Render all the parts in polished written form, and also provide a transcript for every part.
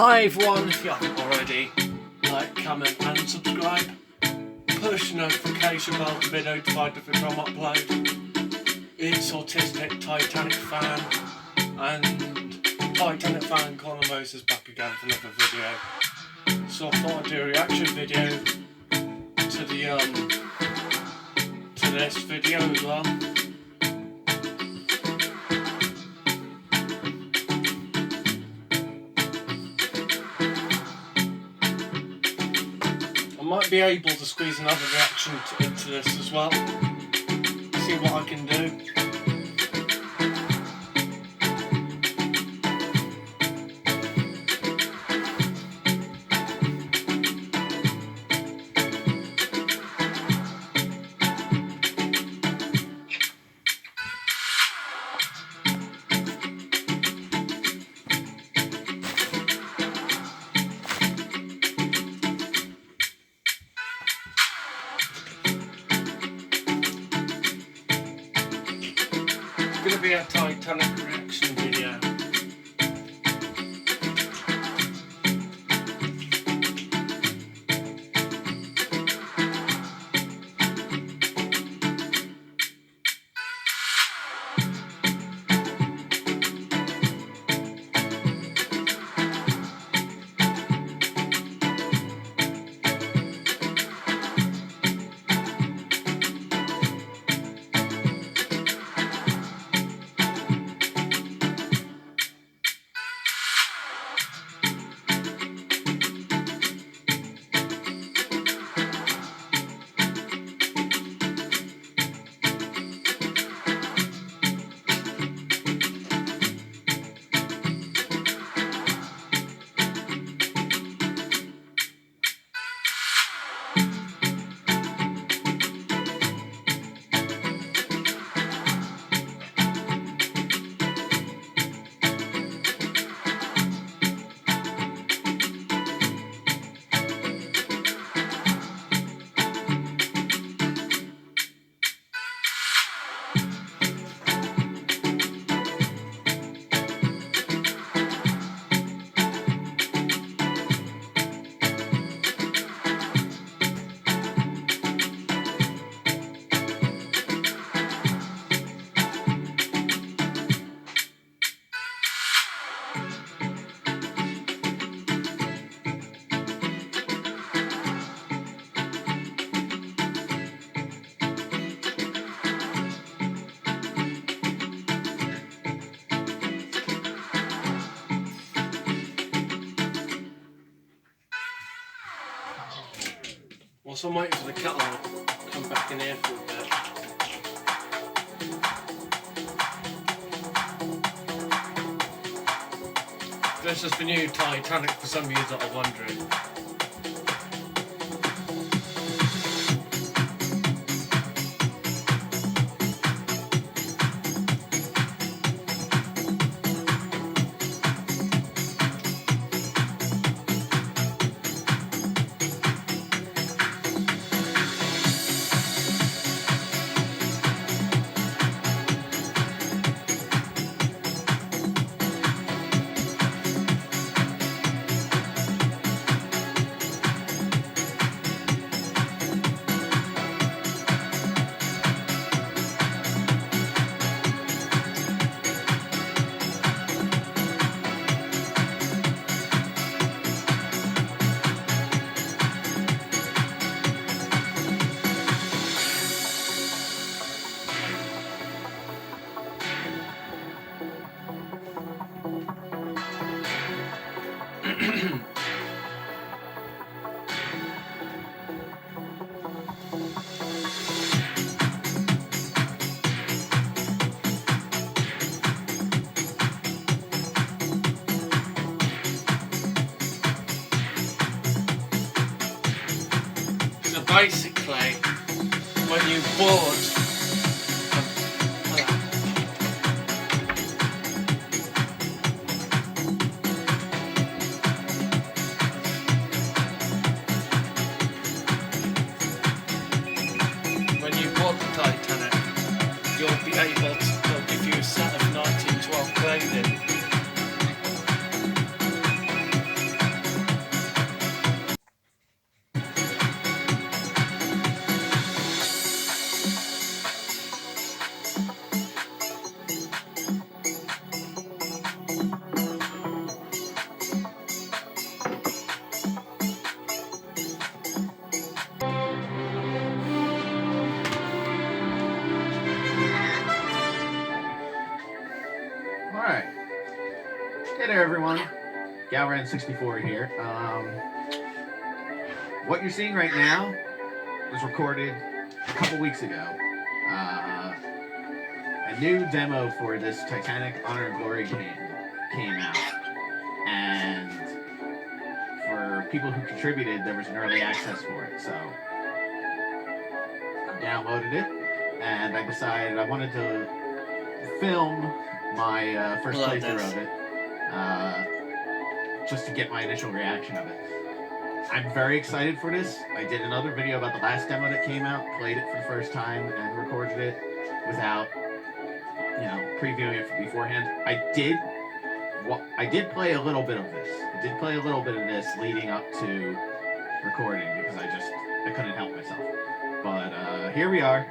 Hi everyone, if you haven't already, like, comment and subscribe. Push notification bell to be notified of every time I upload. It's Autistic Titanic fan, and Titanic fan Connor Moses is back again for another video. So I thought I'd do a reaction video to this video as well. I might be able to squeeze another reaction into this as well. See what I can do. It's going to be a Titanic reaction video. Whilst I'm waiting for the kettle to come back in here for a bit. This is the new Titanic for some of you that are wondering. So basically, when you board the Titanic, you'll be able to, they'll give you a set of 1912 clothing. Galran 64 here. What you're seeing right now was recorded a couple weeks ago. A new demo for this Titanic Honor and Glory game came out, and for people who contributed, there was an early access for it. So I downloaded it, and I decided I wanted to film my first playthrough of it, just to get my initial reaction of it. I'm very excited for this. I did another video about the last demo that came out, played it for the first time, and recorded it without, previewing it beforehand. I did play a little bit of this. I did play a little bit of this leading up to recording because I couldn't help myself. But here we are.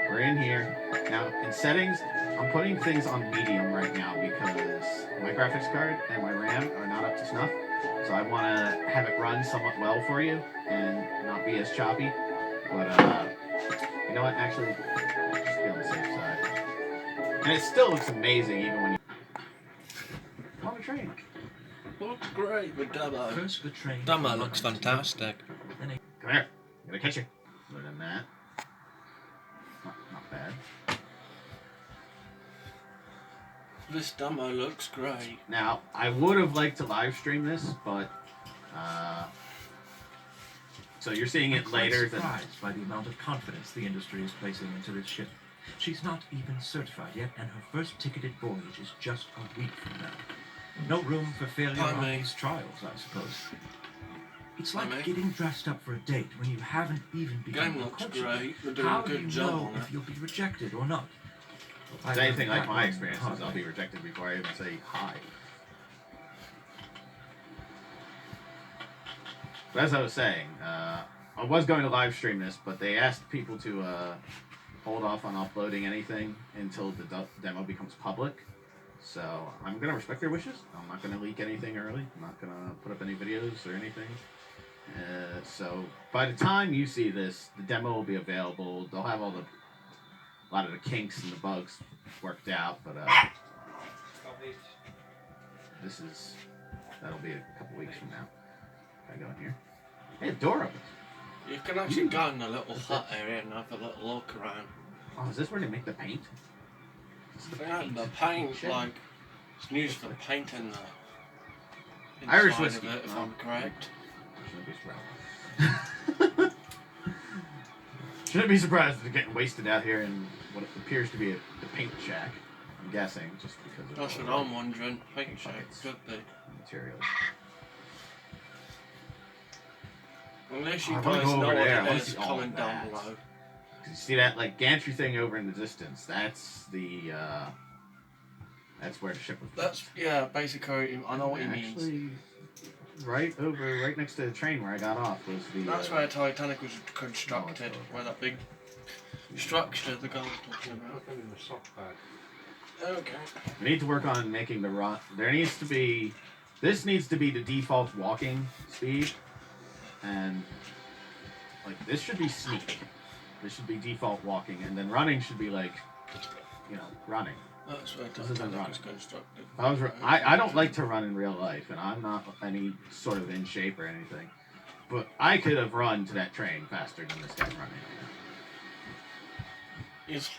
We're in here. Now, in settings, I'm putting things on medium right now because my graphics card and my RAM are not up to snuff. So I want to have it run somewhat well for you and not be as choppy. But, you know what? Actually, just be on the safe side. And it still looks amazing even when you... on the train. Looks great, the demo. First, the train. Demo looks fantastic. Come here. I'm going to catch you. Other than that, not bad. This demo looks great. Now, I would have liked to live stream this, but so you're seeing it later. Surprised by the amount of confidence the industry is placing into its ship. She's not even certified yet, and her first ticketed voyage is just a week from now. No room for failure on these trials, I suppose. It's like getting dressed up for a date when you haven't even begun the courtship. Great. We're doing How a good do you job know on if it. you'll be rejected or not? If it's anything like my experiences, I'll be rejected before I even say hi. But as I was saying, I was going to live stream this, but they asked people to hold off on uploading anything until the demo becomes public. So I'm going to respect their wishes. I'm not going to leak anything early. I'm not going to put up any videos or anything. So by the time you see this, the demo will be available. They'll have a lot of the kinks and the bugs worked out, but that'll be a couple weeks from now. Can I go in here? Hey, the door opens. You can actually go in the little hut area and have a little look around. Oh, is this where they make the paint? The paint, like, it's used for painting the Irish inside whiskey, of it, if I'm correct. Shouldn't be surprised they're getting wasted out here in what appears to be a paint shack. I'm guessing, just because of That's what I'm wondering. Paint shack could be. Materials. Unless you I wanna guys go know over what there. I it wanna is, see all comment of down that. below. You see that like gantry thing over in the distance? That's where the ship was. That's, yeah, basically, I know what he means. Actually, right next to the train where I got off was the... That's where Titanic was constructed, where that big structure the guy was talking about. Okay. We need to work on making the run. This needs to be the default walking speed, and like this should be sneak. This should be default walking, and then running should be like, running. That's where This isn't Titanic was running. constructed. I don't like to run in real life, and I'm not any sort of in shape or anything. But I could have run to that train faster than this guy's running.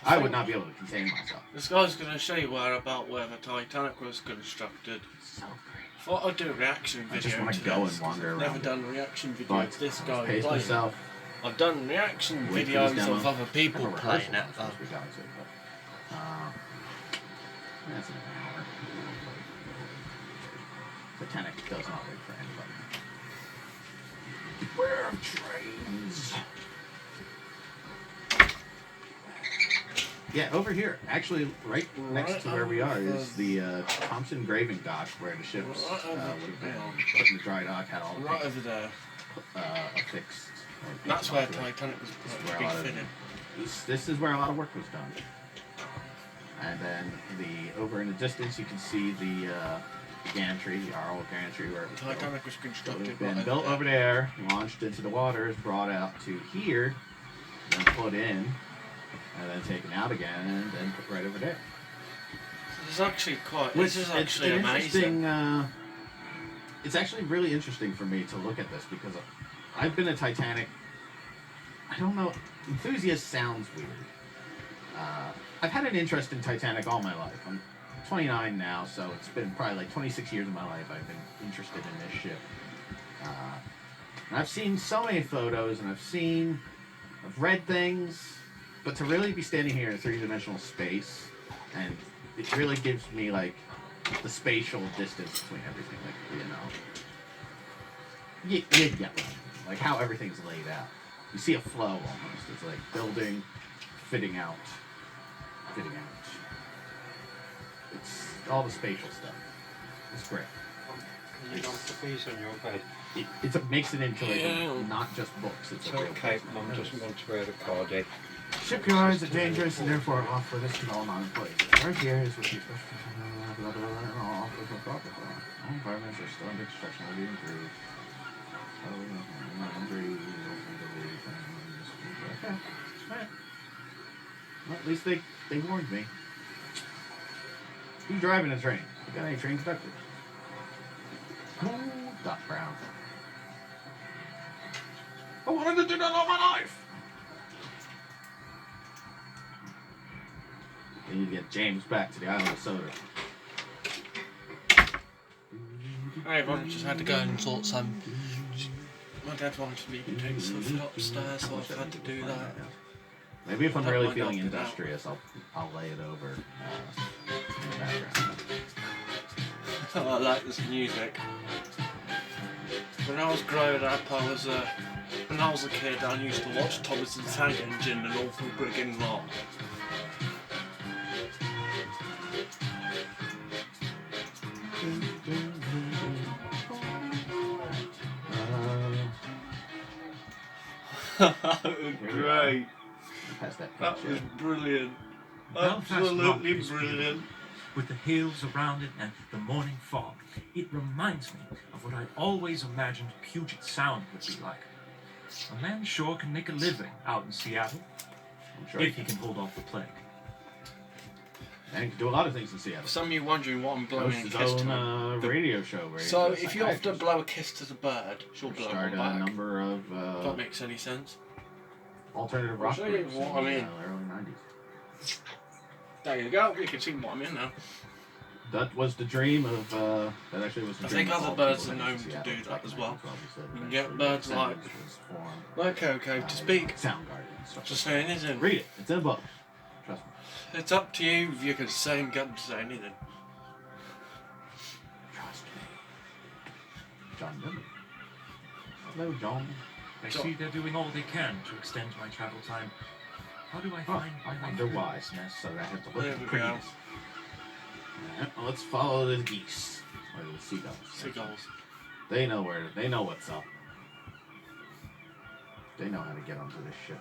I would not be able to contain myself. This guy's going to show you where the Titanic was constructed. So great. Thought I'd do a reaction video. I just want to go and wander around. Never done a reaction video But of this guy pace playing. myself. I've done reaction Wait for this videos demo. of other people Never playing rehearsed it. one before we got to it, but, that's an hour. Titanic does not wait for anybody. Beware of trains. Yeah, over here, actually, right next to where we are, is the Thompson Graving Dock, where the ships would have been put in the dry dock, had all the Right over there. affixed. That's where Titanic was fitted. This is where a lot of work was done. And then over in the distance, you can see the gantry, the Arl gantry, where Titanic was constructed. been built over there, launched into the waters, brought out to here, then put in, and then taken out again, and then put right over there. This is actually It's amazing. it's actually really interesting for me to look at this because I've been a Titanic. I don't know. Enthusiast sounds weird. I've had an interest in Titanic all my life. I'm 29 now, so it's been probably like 26 years of my life I've been interested in this ship. And I've seen so many photos, and I've read things, but to really be standing here in three-dimensional space, and it really gives me like the spatial distance between everything, like, you get what I mean. Like how everything's laid out. You see a flow almost. It's like building, fitting out. It's all the spatial stuff. It's great. You don't put these on your bed. It makes it into like not just books. It's a real okay, place. Mum doesn't want to wear the cardie. Shipyards are dangerous and therefore offer this to all non-employees. Right here is what you all environments are still under construction will be improved. Okay. Alright. Well, at least they warned me. Who's driving a train? You got any train conductor? Doc Brown. I wanted to do that all my life! They need to get James back to the island of Soda. Hey everyone, just had to go and sort some. My dad wanted me to take something upstairs, so I've had to do that. Maybe if I'm I don't really mind feeling helping out. industrious, I'll lay it over in the background. I like this music. When I was growing up, when I was a kid, I used to watch Thomas and Tank Engine and Awful Brigand Lot. Great. Past that That picture. was brilliant. Belfast Absolutely Rock is brilliant. beautiful. With the hills around it and the morning fog, it reminds me of what I'd always imagined Puget Sound would be like. A man sure can make a living out in Seattle, I'm sure if he can hold off the plague. And he can do a lot of things in Seattle. For some of you wondering what I'm blowing Hosts a his kiss to. own radio show where he So does if you have to psychiatrist. blow a kiss to the bird, she'll blow Start one a back. number of That makes any sense. alternative I'll rock show you groups what in I mean. the early 90s. There you go. You can see what I'm in now. That was the dream of, that actually was the I dream think of other all birds people are heading known to Seattle do back that in as the well. 1912s. He said You can eventually get birds the like- Descendants was formed Okay, by to speak. Soundgarden. So Just saying anything. read it. It's in a book. Trust me. It's up to you if you can say and get to say anything. Trust me. John Denver. Hello, John. I see they're doing all they can to extend my travel time. How do I find my I way wonder through why. this mess? So I have to look There at the we trees. go. Alright, well, let's follow the geese. Or the seagulls. Seagulls. They know what's up. They know how to get onto this ship.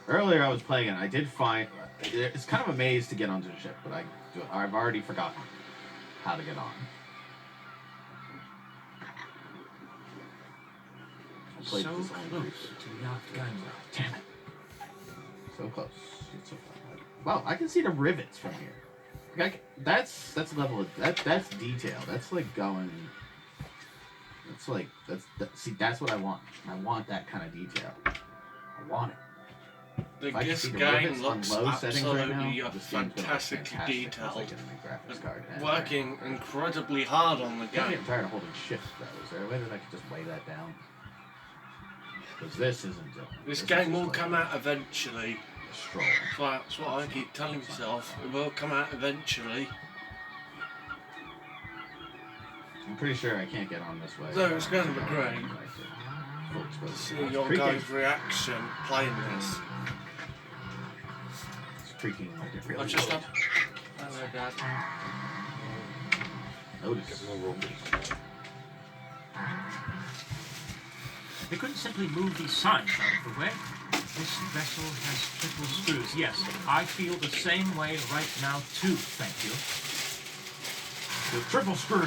Earlier I was playing it, I did find, it's kind of a maze to get onto the ship, but I've already forgotten how to get on. I played So this only close briefly. to the aft gangway. Damn it. So close. It's so far. Wow, I can see the rivets from here. Like, that's level of, that's detail. That's like going, see, that's what I want. I want that kind of detail. I want it. If I can This see the game rivets on looks low settings right now, absolutely this game's gonna look fantastically fantastic. It's detailed. like getting a graphics card. And Working incredibly hard on the I'm game. getting tired of holding shift though. Is there a way that I could just lay that down? Because this isn't it. This is game just will like come out eventually. a stroll. That's what I keep telling myself. It will come out eventually. I'm pretty sure I can't get on this way. So it's going to be great Full to exposure. see It's your creaking. guys' reaction playing this. It's creaking like it really I just would. up. Hello, Dad. Notice. They couldn't simply move these signs out of the way. This vessel has triple screws. Yes, I feel the same way right now too, thank you. The triple screw.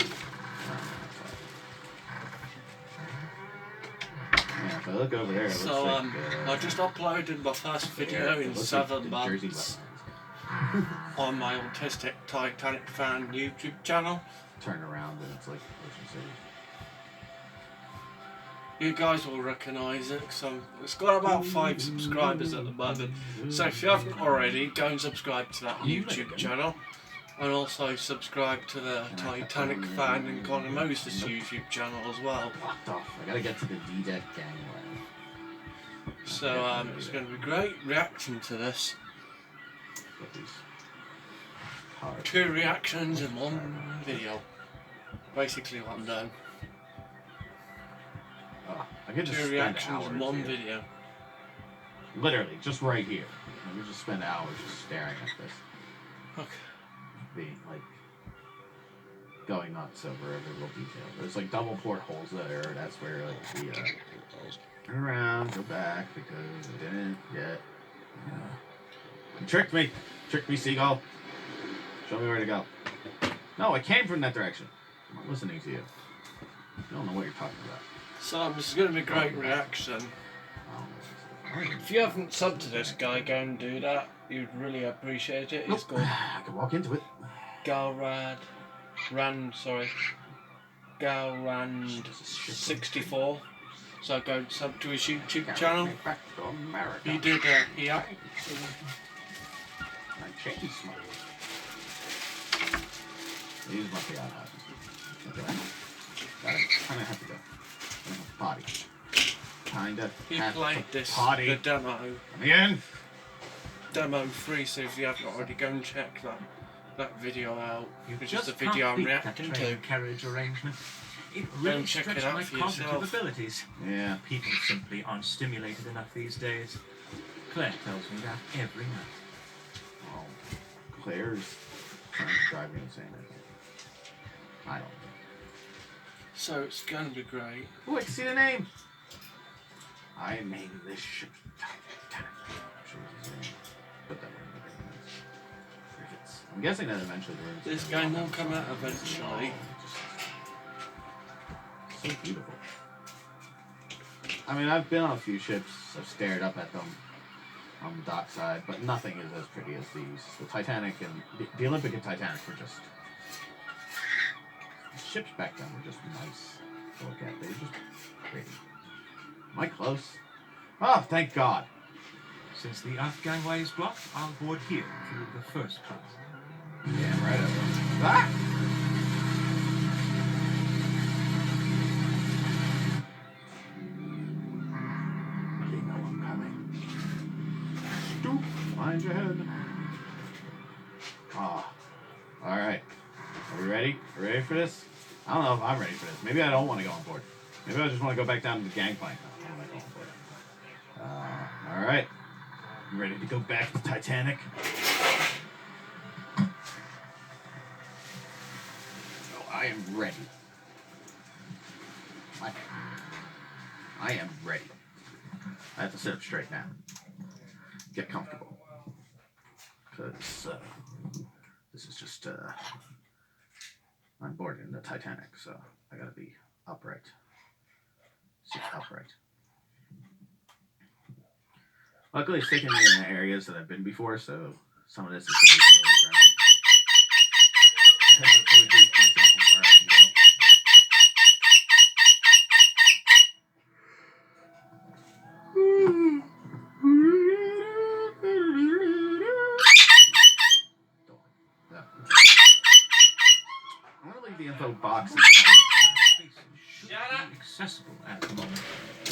Yeah, if I look over there, it looks So, like, I just uploaded my first video it in looks 7 like the Jersey months wetlands. on my Autistic Titanic Fan YouTube channel. turn around and it's like Ocean City. You guys will recognise it, so it's got about 5 subscribers at the moment. So if you haven't already, go and subscribe to that YouTube channel. And also subscribe to the Titanic fan and Connor Moses YouTube channel as well. Locked off. I gotta get to the D-deck gangway. So it's going to be great reacting to this. 2 reactions in 1 video. Basically what I'm doing. I could just 2 spend reactions in hours 1 here. video. Literally, just right here. I could just spend hours just staring at this. Okay. Being like going nuts over every little detail. There's like double portholes there. That's where like the turn around, go back because I didn't get. You tricked me, seagull. Show me where to go. No, I came from that direction. I'm not listening to you. I don't know what you're talking about. So this is going to be a great reaction. If you haven't subbed to this guy, go and do that. You'd really appreciate it. He's called I can walk into it. Galrand 64. So go and sub to his YouTube channel. Back to America. He did he acted. My chain smoke. These must be out houses. Okay. Kinda have to go. Potty. Kinda. He have played to this potty. the demo Again. Demo free, so if you haven't already, go and check that video out. You Which just is the video can't I'm beat that reacting train to. carriage arrangement. It Go really and check it stretched out my for cognitive yourself. abilities. Yeah. People simply aren't stimulated enough these days. Claire tells me that every night. Well, Claire's trying to drive me insane. I don't know. So it's going to be great. Oh, I can see the name. I named this ship Titanic. Put that in the crickets. I'm guessing that eventually the rooms. This game will come out eventually. So beautiful. I mean, I've been on a few ships. I've stared up at them on the dockside, but nothing is as pretty as these. The Titanic and the Olympic and Titanic were just. The ships back then were just nice to look at. They were just pretty. Am I close? Oh, thank God. Since the aft gangway is blocked, I'll board here through the first class. Yeah, right up. Ah! They know I'm coming. Stoop, mind your head. Ah, all right. Are we ready? Are we ready for this? I don't know if I'm ready for this. Maybe I don't want to go on board. Maybe I just want to go back down to the gangplank. I don't want to go on board. All right. You ready to go back to Titanic? Oh, I am ready. I am ready. I have to sit up straight now. Get comfortable. Because this is just I'm board in the Titanic, so I gotta be upright. Sit upright. Luckily, it's taking me in areas that I've been before, so some of this is going to be familiar ground. I haven't fully briefed myself on where I can go. I'm going to leave the info box. Accessible at the moment.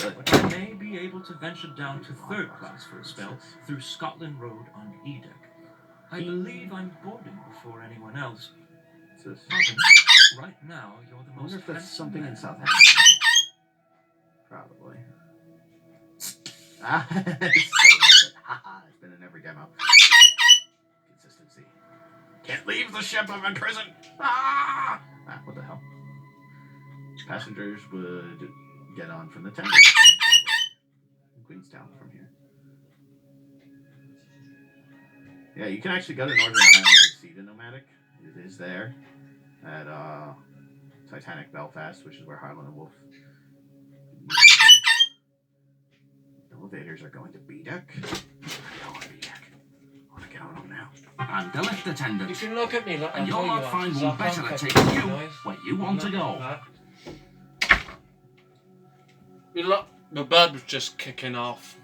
Good. But I may be able to venture down to third class for a spell through Scotland Road on E-deck. I believe I'm boarding before anyone else. What's this? Robin, right now you're the I most wonder if that's handsome something man in Southampton. Probably. Ah, it's so good. Haha, it's been in every demo. Consistency. Can't leave the ship, I'm in prison! Ah! What the hell? Passengers would get on from the tender in Queenstown from here. Yeah, you can actually go to Northern Ireland and see the Nomadic. It is there at Titanic Belfast, which is where Harlan and Wolf used to be. Elevators are going to B-deck. I don't want to B-deck. I want to get going on now? I'm the lift attendant. You can look at me like And I you'll know not you are, find 'cause one I better can't to take take any you noise. where you want to go. You look, the bird was just kicking off.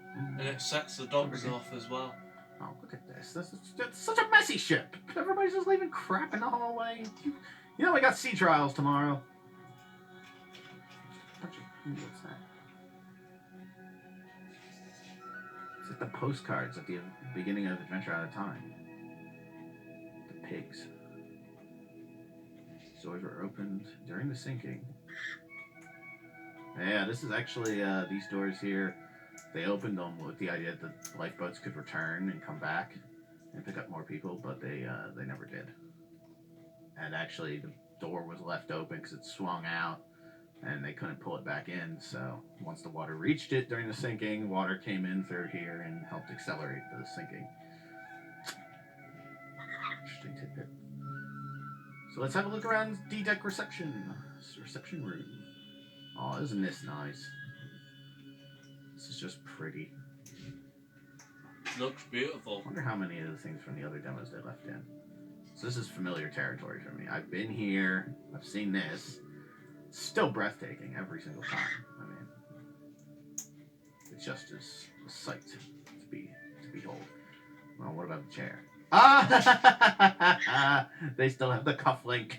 And it sets the dogs off as well. Oh, look at this. This is such a messy ship. Everybody's just leaving crap in the hallway. You know we got sea trials tomorrow. What's that? It's like the postcards at the beginning of Adventure Out of Time. The pigs. Doors were opened during the sinking. Yeah, this is actually these doors here. They opened them with the idea that the lifeboats could return and come back and pick up more people, but they never did. And actually, the door was left open because it swung out, and they couldn't pull it back in. So once the water reached it during the sinking, water came in through here and helped accelerate the sinking. Interesting tidbit. So let's have a look around the deck reception room. Oh, isn't this nice? This is just pretty. Looks beautiful. I wonder how many of the things from the other demos they left in. So this is familiar territory for me. I've been here. I've seen this. It's still breathtaking every single time. I mean, it's just as a sight to behold. Well, what about the chair? Ah! They still have the cufflink.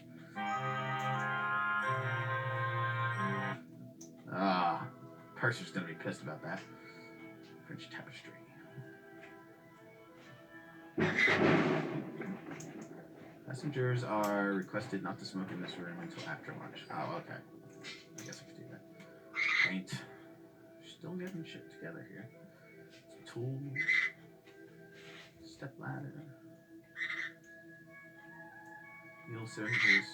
Ah, Purser's gonna be pissed about that. French tapestry. Passengers are requested not to smoke in this room until after lunch. Oh, okay. I guess I could do that. Paint. Still getting shit together here. Some tools. Step ladder. Meal services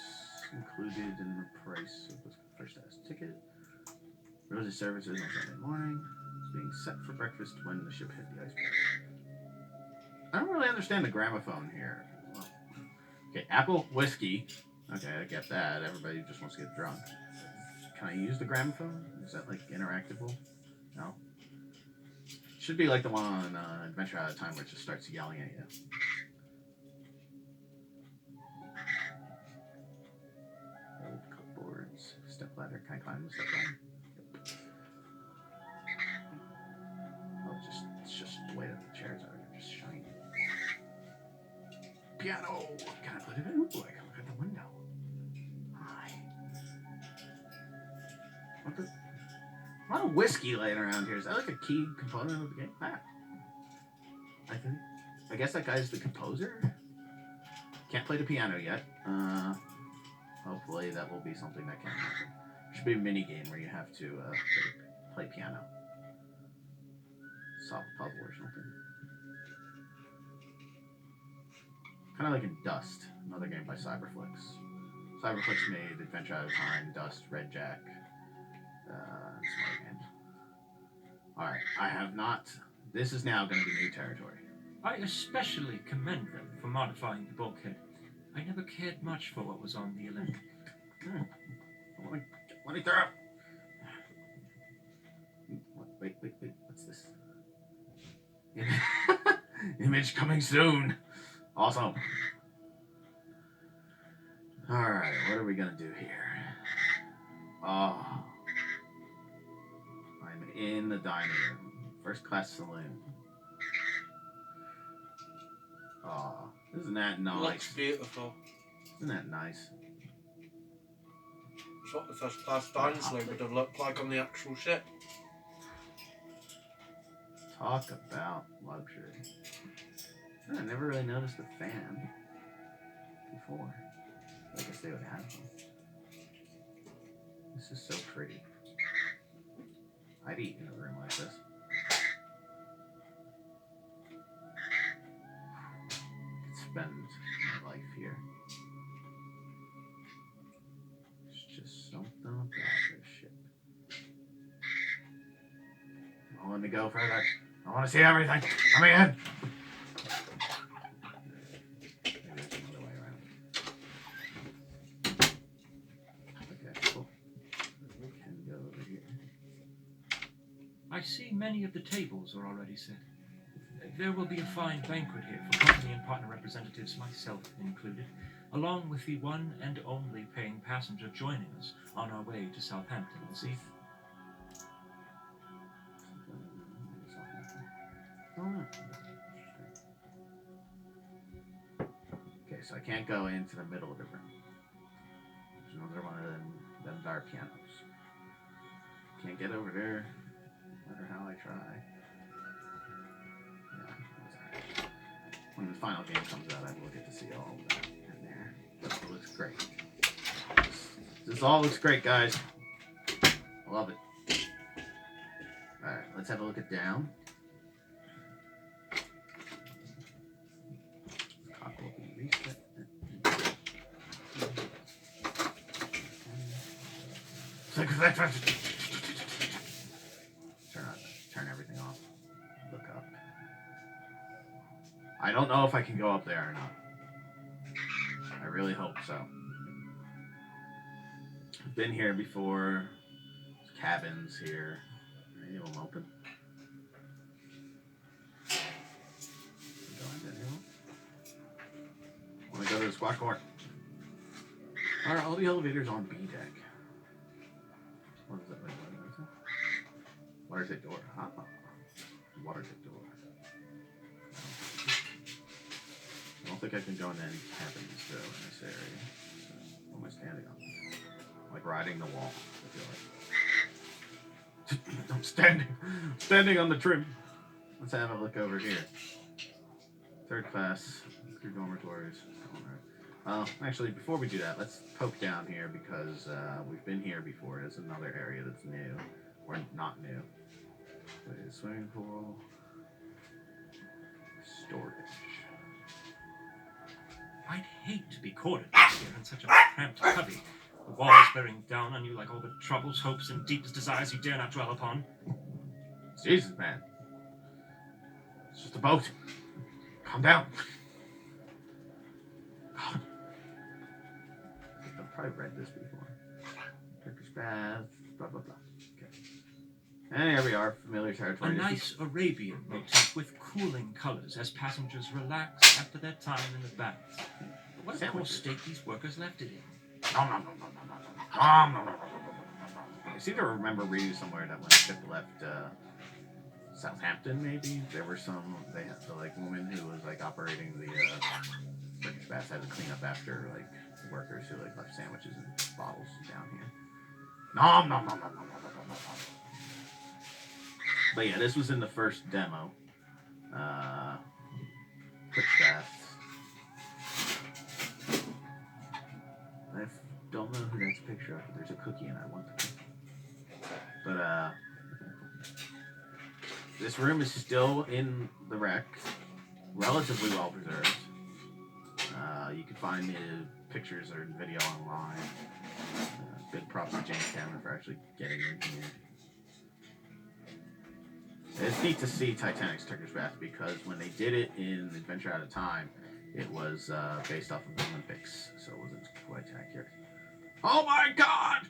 included in the price of the first class ticket. Rosy services on Sunday morning. It's being set for breakfast when the ship hit the iceberg. I don't really understand the gramophone here. Well, okay, apple whiskey. Okay, I get that. Everybody just wants to get drunk. Can I use the gramophone? Is that like interactable? No. Should be like the one on Adventure Out of Time where it just starts yelling at you. Old cupboards. Step ladder. Can I climb the step ladder? Oh, it's just the way that the chairs are. They're just shiny. Piano! Can I put it in? Ooh, I can look at the window. Hi. What the? A lot of whiskey laying around here. Is that like a key component of the game? Ah. I guess that guy's the composer? Can't play the piano yet. Hopefully that will be something that can happen. Should be a mini game where you have to play piano. Solve a puzzle or something. Kind of like in Dust, another game by Cyberflix. Cyberflix made Adventure Out of Time, Dust, Red Jack, and some other games. Alright, I have not. This is now going to be new territory. I especially commend them for modifying the bulkhead. I never cared much for what was on the Olympic. Let me throw. Wait, what's this? Image coming soon. Awesome. Alright, what are we gonna do here? Oh. I'm in the dining room. First class saloon. Oh, isn't that nice? Looks beautiful. Isn't that nice? It's what the first class dining saloon would have looked like on the actual ship. Talk about luxury. I never really noticed the fan before. I guess they would have them. This is so pretty. I'd eat in a room like this. I'd spend my life here. There's just something about this ship. I want to go further. I want to see everything. Let me in. Maybe there's another way around. Okay, cool. We can go over here. I see many of the tables are already set. There will be a fine banquet here for company and partner representatives, myself included, along with the one and only paying passenger joining us on our way to Southampton this evening. Okay, so I can't go into the middle of the room. There's another one of them dark pianos. Can't get over there, no matter how I try. Yeah, when the final game comes out, I will get to see all of that in there. But it looks great. This all looks great, guys. I love it. Alright, let's have a look at down. Clock will be reset. Turn everything off. Look up. I don't know if I can go up there or not. I really hope so. I've been here before. There's cabins here. Any of them open? I want to go to the squad court. Alright, all the elevators on B deck. What is that? Wait, what is that? Watertight door. Ah. Watertight door. I don't think I can go into any cabins though in this area. So, what am I standing on? Like riding the wall, I feel like. I'm standing on the trim. Let's have a look over here. Third class, 3 dormitories. Actually, before we do that, let's poke down here because we've been here before. It's another area that's new, or not new. Wait, swimming pool, storage. I'd hate to be cornered here in such a cramped cubby. The walls bearing down on you like all the troubles, hopes, and deepest desires you dare not dwell upon. Jesus, man. It's just a boat. Calm down. God. I've probably read this before. Turkish bath, blah, blah, blah. Okay. And here we are, familiar territory. A nice Arabian motif with cooling colors as passengers relax after their time in the bath. But what a poor state these workers left it in. Nom, nom, nom, nom, nom, nom, nom, nom, nom, nom, nom, nom. I seem to remember reading somewhere that when the ship left Southampton, maybe there were they had the like woman who was like operating the British baths had to clean up after like workers who like left sandwiches and bottles down here. Nom nom nom nom nom nom nom nom. But yeah, this was in the first demo. Quick baths. I don't know who that's a picture of, but there's a cookie and I want the cookie. But this room is still in the wreck, relatively well preserved. You can find the pictures or video online. Big props to James Cameron for actually getting in here. It's neat to see Titanic's Turkish bath because when they did it in Adventure Out of Time, it was based off of the Olympics, so it wasn't quite accurate. Oh my God!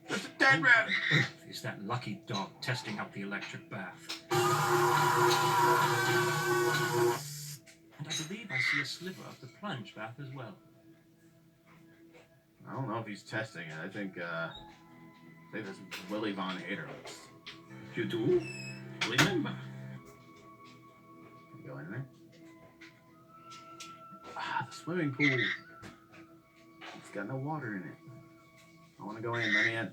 There's a dead man! Is that lucky dog testing out the electric bath? And I believe I see a sliver of the plunge bath as well. I don't know if he's testing it. I think this is Willy Von Hader. You do? Remember. Can you go in there? Ah, the swimming pool. It's got no water in it. I want to go in. Let me in.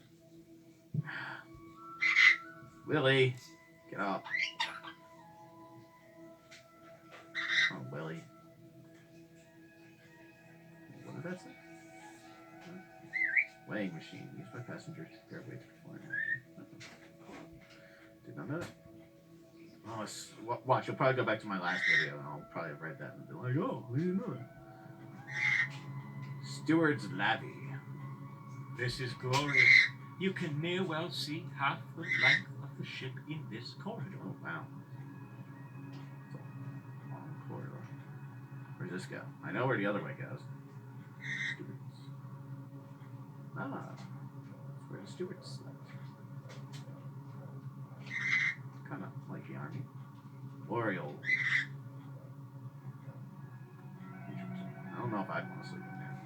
Willie, get up. Oh, Willie. What did that say? Weighing machine used by passengers to compare weights before and after. Did not know that. Oh, watch, you'll probably go back to my last video and I'll probably have read that and be like, oh, we didn't know that. Steward's Lavvy. This is glorious. You can near well see half the length of the ship in this corridor. Oh, wow. It's a long corridor. Where does this go? I know where the other way goes. Stewards. Ah, that's where the stewards slept. kind of like the army. Oriole. I don't know if I'd want to sleep in there,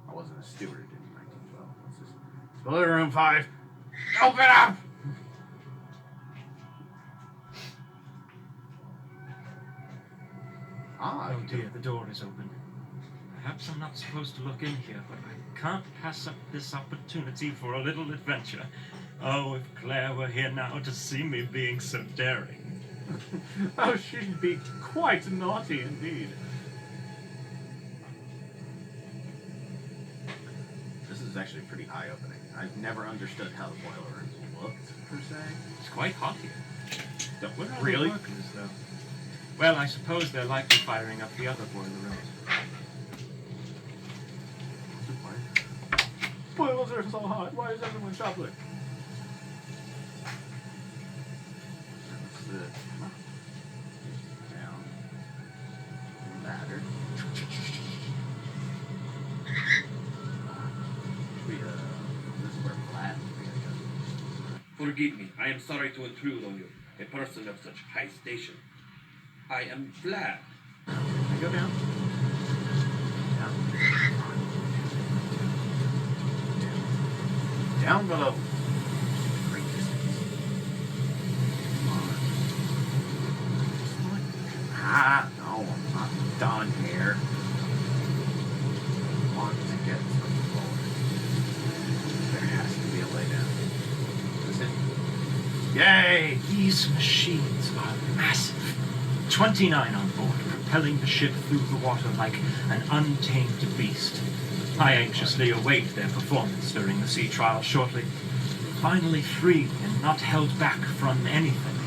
but I wasn't a steward in 1912. What's this? Spoiler room 5. Open up! Ah, Oh dear, the door is open. Perhaps I'm not supposed to look in here, but I can't pass up this opportunity for a little adventure. Oh, if Claire were here now to see me being so daring. Oh, she'd be quite naughty indeed. This is actually pretty eye-opening. I've never understood how the boiler rooms looked, per se. It's quite hot here. Where are Really? the workers, though? Well, I suppose they're likely firing up the other boiler rooms. Boilers are so hot. Why is everyone shopping? That's it. Down. Ladder. This is where flat. Forgive me, I am sorry to intrude on you, a person of such high station. I am glad. Can I go down? Down below. Great distance. Come on. Ah, no, I'm not done here. I want to get to the floor. There has to be a way down. Is it? Yay! These machines are massive. 29 on board, propelling the ship through the water like an untamed beast. I anxiously await their performance during the sea trial shortly. Finally free and not held back from anything.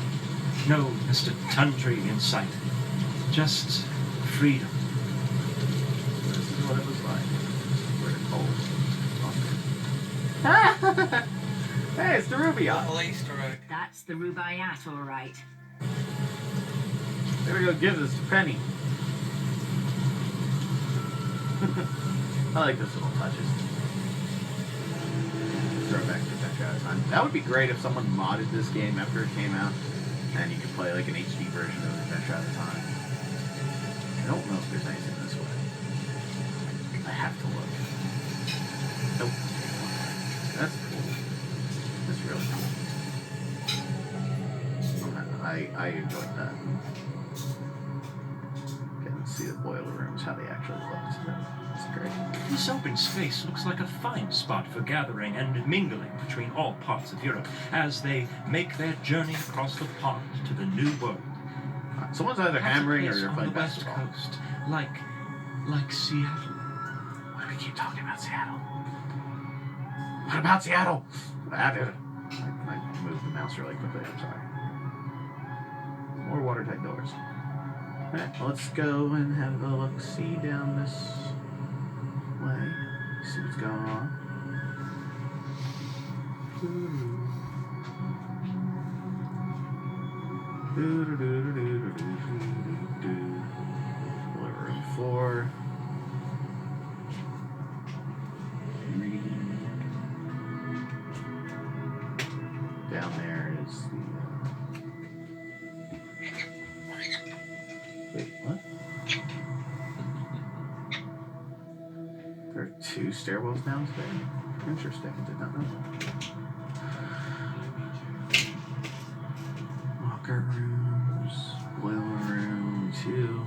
No Mr. Tundry in sight. Just freedom. This is what it was like. We're cold. Hey, it's the Ruby Yacht. Little Easter egg. That's the Rubaiyat, all right. We're gonna go give this to Penny. I like those little touches. Throw back to Adventure Out of Time. That would be great if someone modded this game after it came out, and you could play like an HD version of Adventure Out of Time. I don't know if there's anything this way. I have to look. Nope. That's cool. That's really cool. I enjoyed that. Getting to see the boiler rooms, how they actually looked. That's great. This open space looks like a fine spot for gathering and mingling between all parts of Europe as they make their journey across the pond to the New World. Someone's either Perhaps a hammering or place they're on playing the West basketball. Coast, like Seattle. Why do we keep talking about Seattle? What about Seattle? I moved the mouse really quickly, I'm sorry. More watertight doors. Alright, let's go and have a look-see down this way. See what's going on. Boiler room 4. Down there is the. Wait, what? There are 2 stairwells down today? Interesting, I did not know that. Locker rooms, boiler room 2.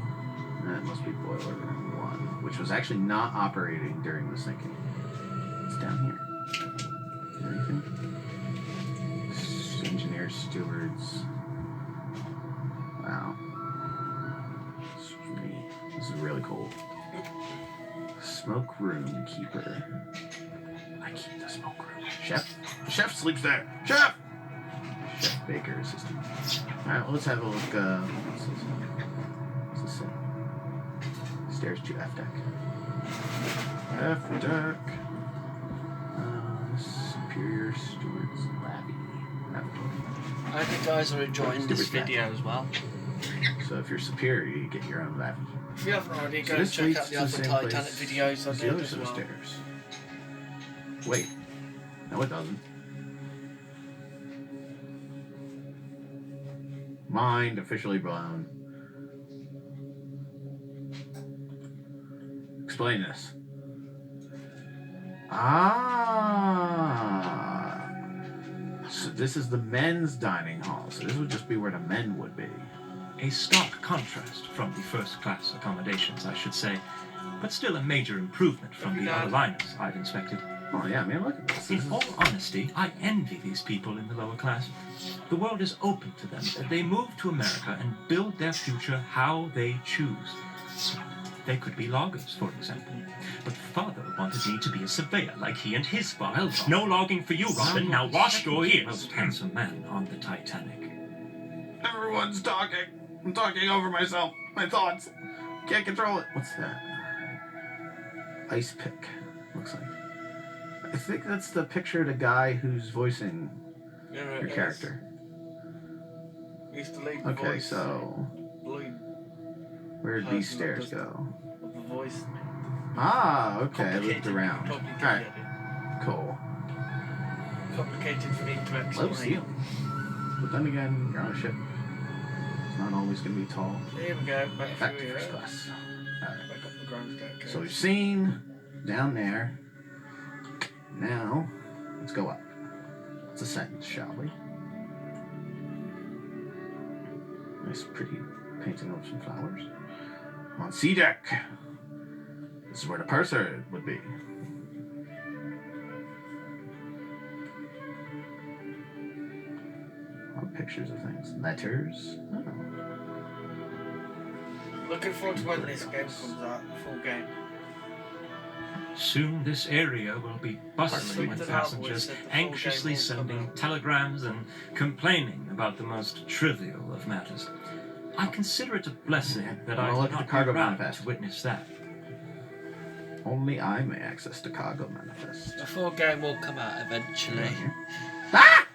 That must be boiler room 1, which was actually not operating during the sinking. It's down here. Anything? Engineers, stewards. Wow. This is really cool. Smoke room keeper. I keep the smoke room. Chef. The chef sleeps there. Chef! Chef baker assistant. Alright, well, let's have a look. What's this say? Stairs to F deck. F deck. Superior steward's lobby. I hope you guys are enjoying this video as well. So if you're superior, you get your own lavatory. If you haven't already, So go and this check leads out to the the other same Titanic place videos I as the did other as set of well. stairs. Wait. No, it doesn't. Mind officially blown. Explain this. Ah. So this is the men's dining hall. So this would just be where the men would be. A stark contrast from the first-class accommodations, I should say, but still a major improvement from the other liners I've inspected. Oh yeah, man, look at this. In all honesty, I envy these people in the lower class. The world is open to them. They move to America and build their future how they choose. They could be loggers, for example. But father wanted me to be a surveyor, like he and his father. No logging for you, Robin. Now wash your ears. Most handsome man on the Titanic. Everyone's talking. I'm talking over myself. My thoughts. Can't control it. What's that? Ice pick. Looks like. I think that's the picture of the guy who's voicing your character. Used to leave Okay, voice. so Blue where'd these stairs go? of the voice. Ah, okay. I looked Complicated, around. probably All do right, get it. cool. Complicated for me to Low explain. ceiling. But then again, you're on a ship. It's not always going to be tall. Here we go. Back Back through to here. first class. All right. Back up the ground staircase. So we've seen down there. Now, let's go up. Let's ascend, shall we? Nice, pretty painting of some flowers. On sea deck. This is where the purser would be. A lot of pictures of things. Letters. Oh. Looking forward to when this game comes out, the full game. Soon this area will be bustling with passengers, anxiously sending telegrams and complaining about the most trivial of matters. I consider it a blessing that I Well, look did at not the cargo be around manifest. to witness that. Only I may access the cargo manifest. The full game will come out eventually. Ah!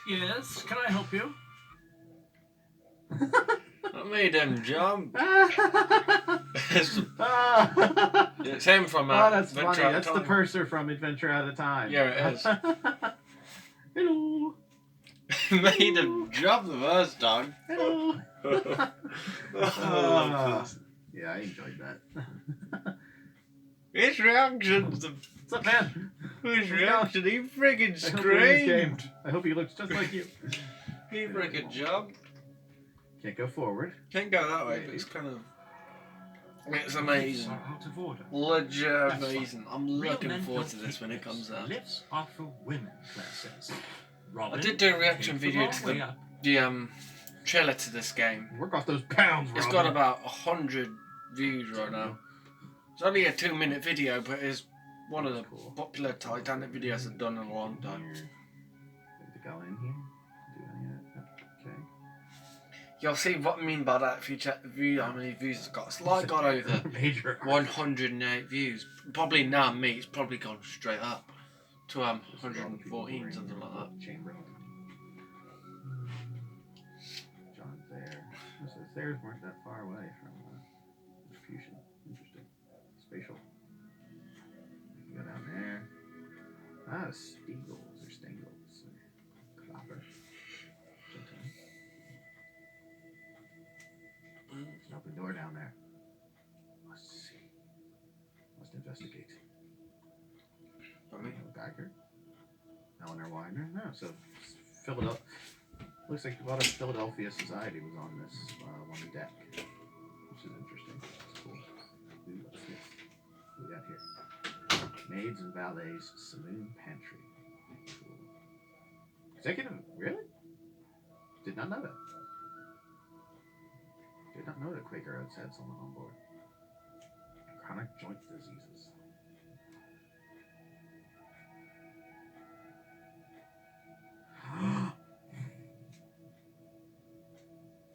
Yes, can I help you? I made him jump. Ah! It's him from Oh, that's Adventure funny. Out of That's the Time. purser from Adventure Out of Time. Yeah, it is. Hello. Made him jump the first time. Hello. Oh, Yeah, I enjoyed that. his reactions, What's up, man? his reaction, he freaking I hope you're in this game. screamed. I hope he looks just like you. He freaking jumped. Can't go forward. Can't go that way, but it's kind of. It's amazing. Are out of order. Legit That's amazing. I'm Real looking men forward don't to this take when it lifts. comes out. Lifts are for women, Claire says. Robin, I did do a reaction take video long to way the up. trailer to this game. Work off those pounds, It's Robin. got about 100 views right now. It's only a 2-minute video, but it's one of the popular Titanic videos I've done in a long time. Need to go in here. Do any of that. Okay. You'll see what I mean by that if you check the view, how many views it's got. It's like got over Major. 108 views. Probably now me, it's probably gone straight up to 114, something like that. Chamber. John's there. The stairs weren't that far away from fusion. Interesting. Spatial. Go down there. Ah, Steagles or Stangles or Clopper. There's an open door down there. Let's see. Must investigate. Geiger. Eleanor Weiner. No, so Philadelphia. Looks like a lot of Philadelphia society was on this on the deck, which is interesting. It's cool. Ooh, what's this? What we got here? Maids and valets, saloon pantry. Cool. Executive, really? Did not know that. Did not know that Quaker Oats had someone on board. Chronic joint diseases.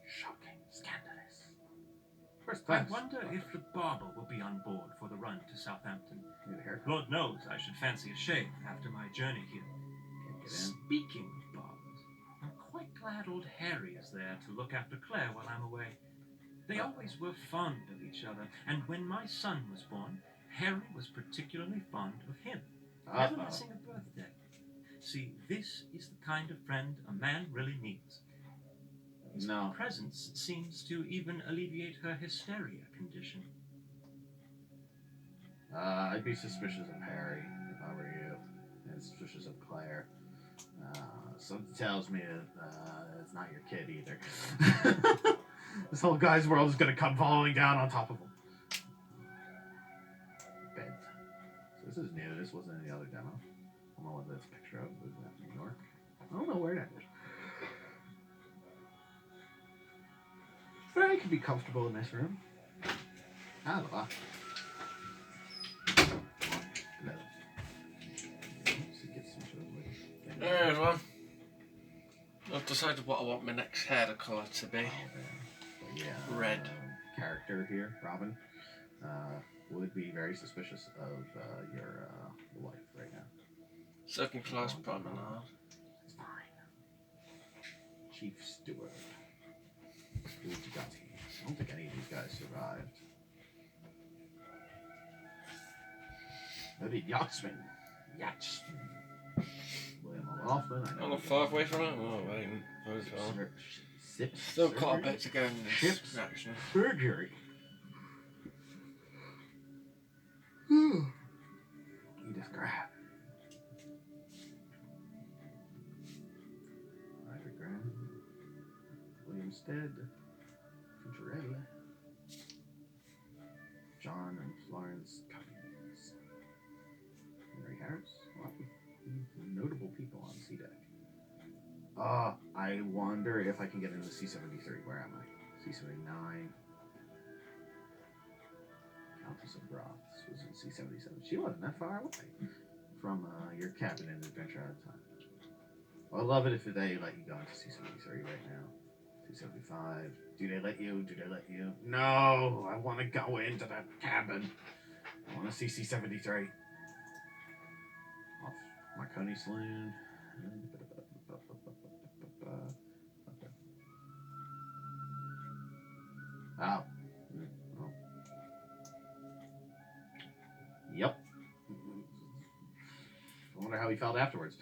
Shocking, scandalous. First I class. wonder if the barber will be on board for the run to Southampton. Need a haircut. Lord knows I should fancy a shave after my journey here. Can't get in. Speaking of barbers, I'm quite glad old Harry is there to look after Claire while I'm away. They always were fond of each other, and when my son was born, Harry was particularly fond of him, never missing a birthday. See, this is the kind of friend a man really needs. His No. presence seems to even alleviate her hysteria condition. I'd be suspicious of Harry if I were you, and suspicious of Claire. Something tells me it's not your kid either. This whole guy's world is gonna come falling down on top of him. Bed. So this is new. This wasn't in the other demo. I don't know what this picture of. Was that New York? I don't know where that is. But I could be comfortable in this room. I don't know. There's one. I've decided what I want my next hair colour to be. Yeah, Red. Character here, Robin, would be very suspicious of your wife right now. Second class promenade. It's fine. Chief Steward. Who's got him? I don't think any of these guys survived. Maybe Yachtsman. William O'Loughlin. I know. I'm 5 away from it. Oh, wait. Sips. Still quite a bit to go in this Ships. reaction. Surgery. Edith Graham. Ida Graham. William Stead. Futurella. John and Florence Cummings. Henry Harris. A lot of notable people on C-Deck. I wonder if I can get into C-73. Where am I? C-79. Countess of Broths was in C-77. She wasn't that far away from your cabin in Adventure Out of Time. Well, I love it if they let you go into C-73 right now. C-75. Do they let you? Do they let you? No! I want to go into that cabin. I want to see C-73. Off Marconi Saloon. Oh. Oh. Yep. I wonder how he felt afterwards.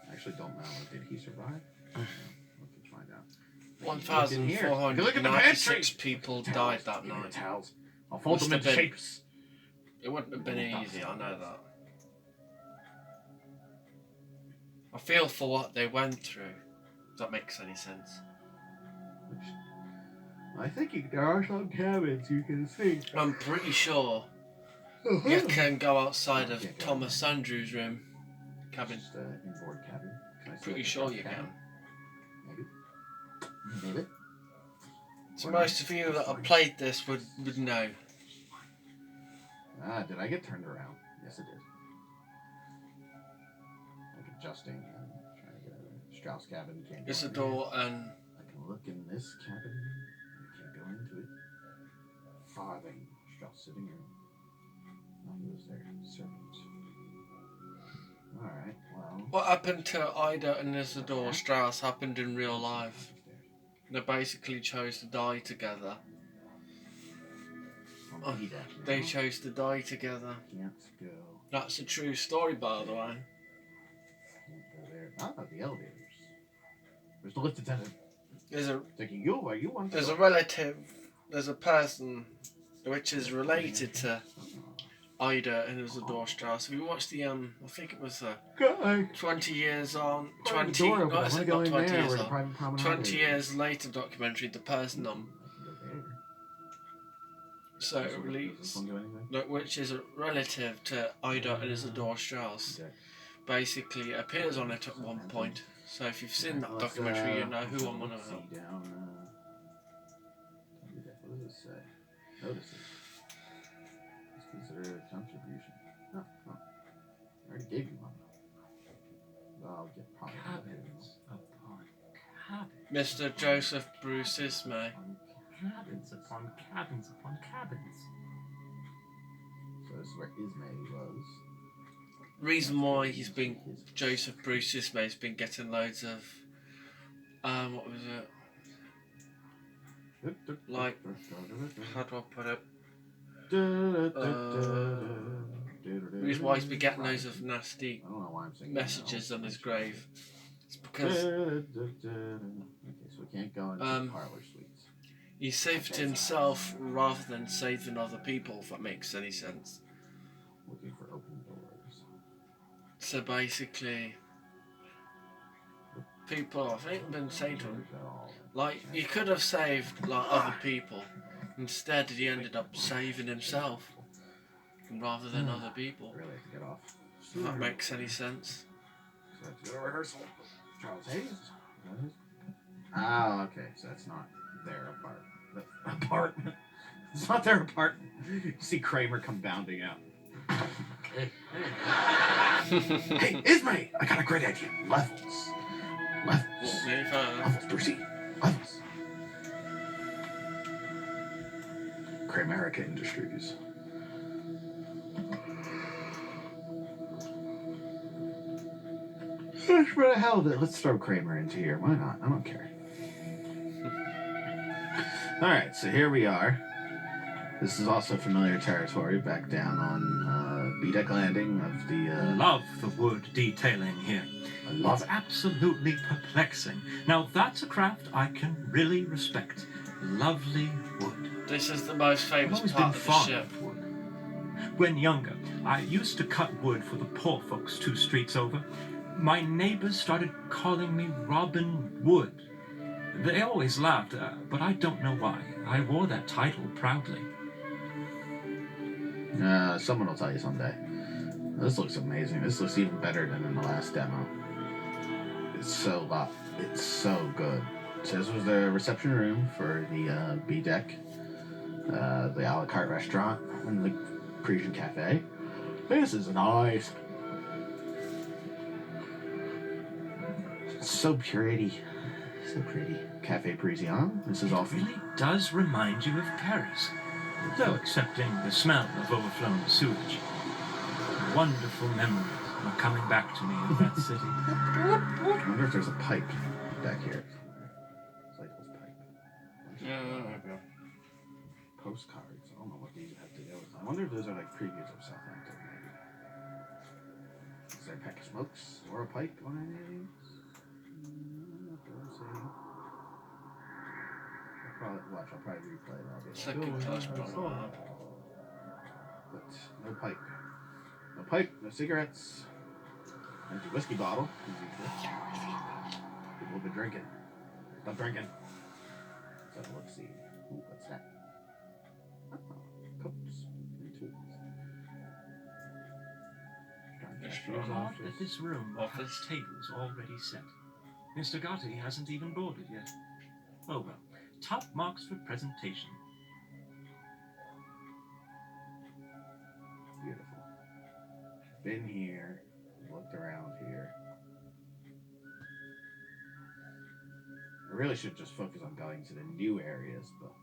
I actually don't know. Did he survive? Let's find out. Look at the 1,496 pantry. people Towels. died that Give me the night. towels. I'll fold Must them into have been- shapes. It wouldn't have been easy, I know that. I feel for what they went through. If that makes any sense. I think there are some cabins you can see. I'm pretty sure you can go outside of Thomas Andrews' room cabin. Just inboard cabin. Can I see Pretty the sure top you cabin? can. Maybe. Maybe. So most of you that have played this would know. Did I get turned around? Yes, I did. Like adjusting and trying to get a Strauss cabin. Can't go in Isidore and there. I can look in this cabin. I can't go into it. Farthing. Strauss sitting room. Oh, he was there. Servant. Alright, well. what happened to Ida and Isidore Strauss happened in real life. They basically chose to die together. On B deck, They now. chose to die together. Can't go. That's a true story, by the way. Can't go there. The elevators. Where's the lift attendant? There's a Taking you where you want to there's go. a relative, there's a person which is related to Ida and Isidore Strauss. Have you watched the I think it was Guy. 20 years on, Private 20, door open. no, I it's wanna not go in 20 there years where the on, private promenade 20 is. years later documentary, the person on. I can go there. So Does this released, one do anything? which is a relative to Ida and Isidore Strauss. Deck. Basically appears on it at one point. So if you've seen that Let's, documentary, you know who I'm on let's see about. down, what does it say? Notices. It's considered a contribution. Oh, oh. I already gave you one. I'll get probably Cabins upon cabins. Mr. Joseph Bruce Ismay. Cabins upon cabins upon cabins. So this is where Ismay was. Reason why he's been Joseph Bruce Ismay's been getting loads of what was it? Like, how do I put it? Reason why he's been getting those of nasty I don't know why I'm singing messages on his grave. It's because Okay, so we can't go into parlor suites. he saved himself rather than saving other people, if that makes any sense. Looking for open doors. So basically, people, I think, have been saying to him, like, he could have saved like other people. Instead, he ended up saving himself rather than other people. I really have to get off. If that makes any sense. So I have to go to rehearsal. Charles Hayes. Oh, okay. So that's not their apartment. It's not their apartment. You see Kramer come bounding out. Hey, Ismay! I got a great idea. Levels. Levels, Brucey. Levels. Kramerica Industries. For the hell of it, let's throw Kramer into here. Why not? I don't care. Alright, so here we are. This is also familiar territory back down on B-Deck Landing of the... I love the wood detailing here. I love It's absolutely perplexing. Now that's a craft I can really respect. Lovely wood. This is the most I've famous always part been of the fond ship. of wood. When younger, I used to cut wood for the poor folks 2 streets over. My neighbors started calling me Robin Wood. They always laughed, but I don't know why. I wore that title proudly. Someone will tell you someday. This looks amazing. This looks even better than in the last demo. It's so good. So this was the reception room for the B-Deck, the a la carte restaurant, and the Parisian cafe. This is nice. So pretty. So pretty. Cafe Parisien. This is all It really does remind you of Paris, though excepting the smell of overflown sewage. Wonderful memories are coming back to me of that city. I wonder if there's a pipe back here. It's like this pipe. Yeah, maybe. Postcards. I don't know what these have to do with. I wonder if those are like previews of Southampton, maybe. Is there a pack of smokes or a pipe on any of these? I'll probably replay that. Second class problem. But no pipe. No pipe, no cigarettes. Empty whiskey bottle, as usual. People have been drinking. Stop drinking. So let's see. Ooh, what's that? Oh, cups and tools. Odd that this room has tables already set. Mr. Gotti hasn't even boarded yet. Oh well, top marks for presentation. Beautiful. Been here, looked around here. I really should just focus on going to the new areas, but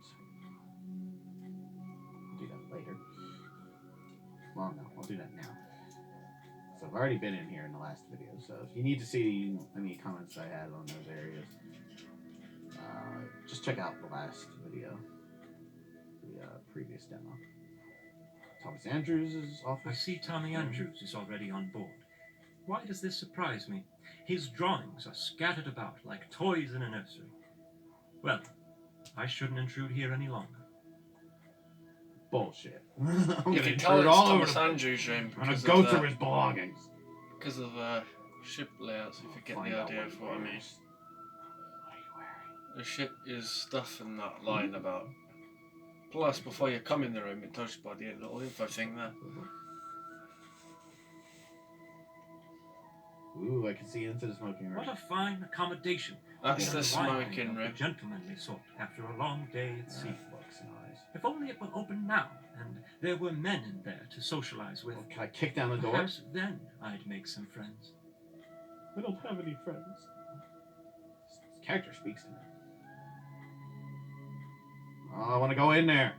I'll do that later. Well, no, I'll do that now. So I've already been in here in the last video, so if you need to see any comments I had on those areas, just check out the last video, the previous demo. Thomas Andrews' office. I see Tommy Andrews is already on board. Why does this surprise me? His drawings are scattered about like toys in a nursery. Well, I shouldn't intrude here any longer. Bullshit. You can tell it's Thomas Andrews' room I'm gonna because go of through his belongings. because of ship layouts, if you get the idea of what I mean. What are you wearing? The ship is stuff in that line about. Plus, before you come in the room, it tells you by the little info thing there. Ooh, I can see into the smoking room. What a fine accommodation. That's the The wine smoking of the room. gentlemanly sort after a long day at sea. That looks nice. If only it were open now, and there were men in there to socialize with. Well, can I kick down the door? Perhaps then I'd make some friends. I don't have any friends. This character speaks to me. Oh, I want to go in there.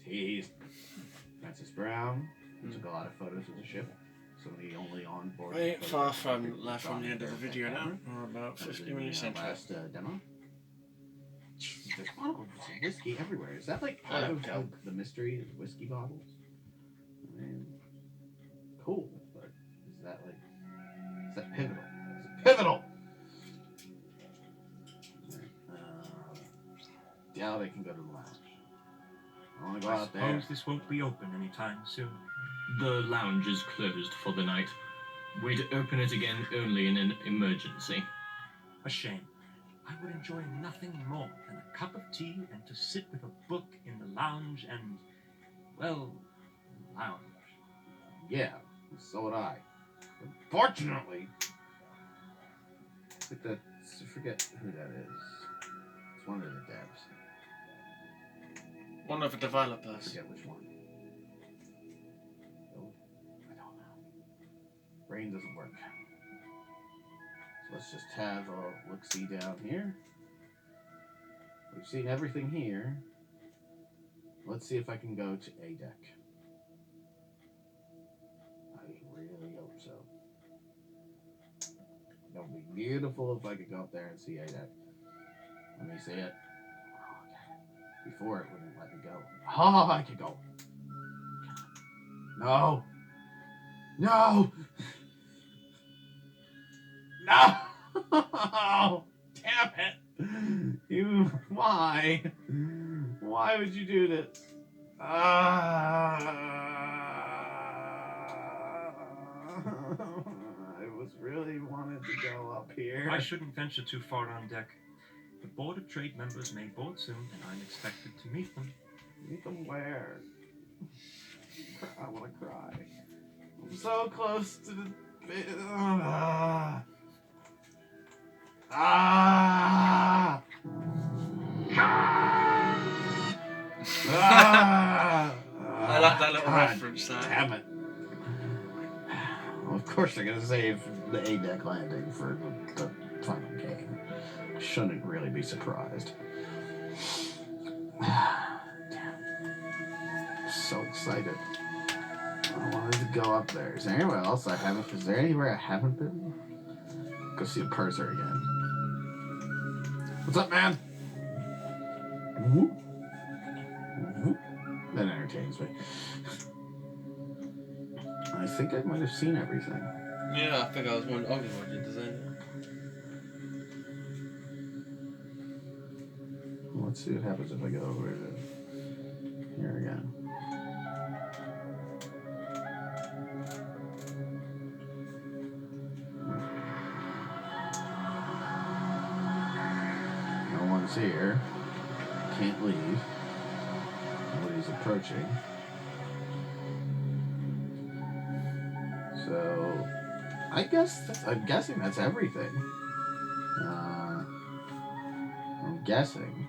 Tease. Francis Brown. He took a lot of photos of the ship. So the only on board. We ain't far from left from the end of the video now. We're about 50 minutes into it. Last demo. There's bottles of whiskey everywhere. Is that like part of the mystery of whiskey bottles? I mean, cool, but is that pivotal? Is it pivotal? Doubt I can go to the lounge. I want to go out there. I suppose this won't be open anytime soon. The lounge is closed for the night. We'd open it again only in an emergency. A shame. I would enjoy nothing more than a cup of tea and to sit with a book in the lounge and, well, lounge. Yeah, so would I. Unfortunately, I forget who that is. It's one of the devs. One of the I developers. forget which one. Oh, I don't know. Brain doesn't work. So let's just have a look-see down here. We've seen everything here. Let's see if I can go to A deck. I really hope so. That would be beautiful if I could go up there and see A deck. Let me see it. Oh, okay. Before it wouldn't let me go. Oh, I could go. No. No. No. Damn it. You. Why? Why would you do this? I was really wanted to go up here. I shouldn't venture too far on deck. The Board of Trade members may board soon, and I'm expected to meet them. Meet them where? I want to cry. I'm so close to the... I like that little God reference there. Damn it. Well, of course they're going to save the A-deck landing for the final game. Shouldn't really be surprised. Damn. So excited. I wanted to go up there. Is there anywhere else I haven't? Is there anywhere I haven't been? Go see the purser again. What's up, man? Whoop. Whoop. That entertains me. I think I might have seen everything. Yeah, I think I was watching the same. Let's see what happens if I go over to here again. No one's here. Can't leave. Nobody's approaching. So, I'm guessing that's everything. I'm guessing.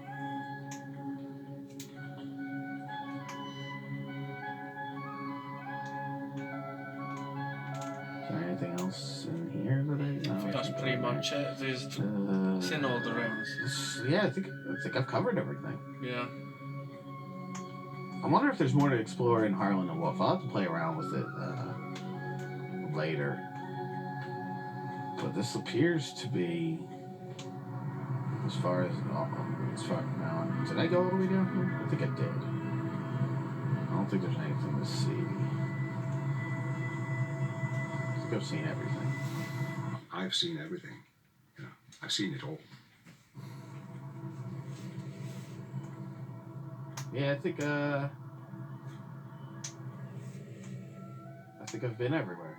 Is there anything else in here that I think that's pretty much it. It's in all the rooms. Yeah, I think I've covered everything. Yeah. I wonder if there's more to explore in Harlan and Wolf. I'll have to play around with it later. But this appears to be as far now. Did I go all the way down here? I think I did. I don't think there's anything to see. I think I've seen everything. I've seen everything. Yeah, I've seen it all. Yeah, I think I've been everywhere.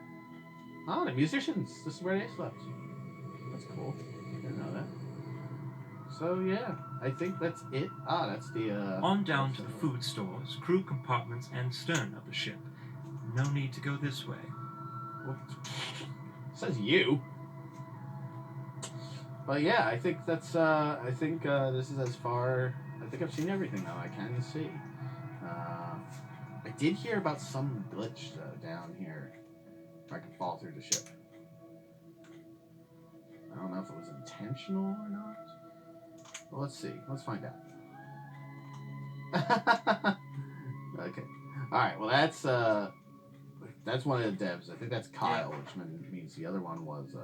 Oh, the musicians. This is where they slept. That's cool. Didn't know that. So yeah, I think that's it. Ah, that's the On down to the food stores, crew compartments, and stern of the ship. No need to go this way. What? Says you. But yeah, I think that's this is as far. I think I've seen everything now I can see. I did hear about some glitch down here. If I can fall through the ship. I don't know if it was intentional or not. Well, let's see. Let's find out. Okay. All right. Well, that's one of the devs. I think that's Kyle, which means the other one was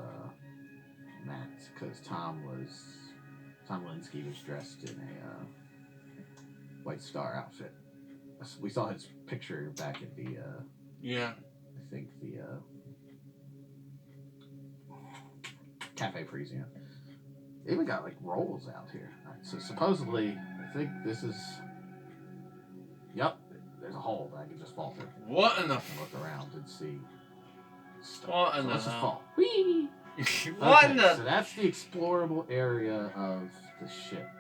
Matt, because Tom was Tom Linsky was dressed in a White Star outfit. We saw his picture back at the, Yeah. I think the Cafe Parisian. They even got like rolls out here. Right, so supposedly, I think this is. Yep, there's a hole that I can just fall through. What in the? I can look around and see stuff. What in So the let's just hell? fall. Whee! What Okay, in the? so that's the explorable area of the ship.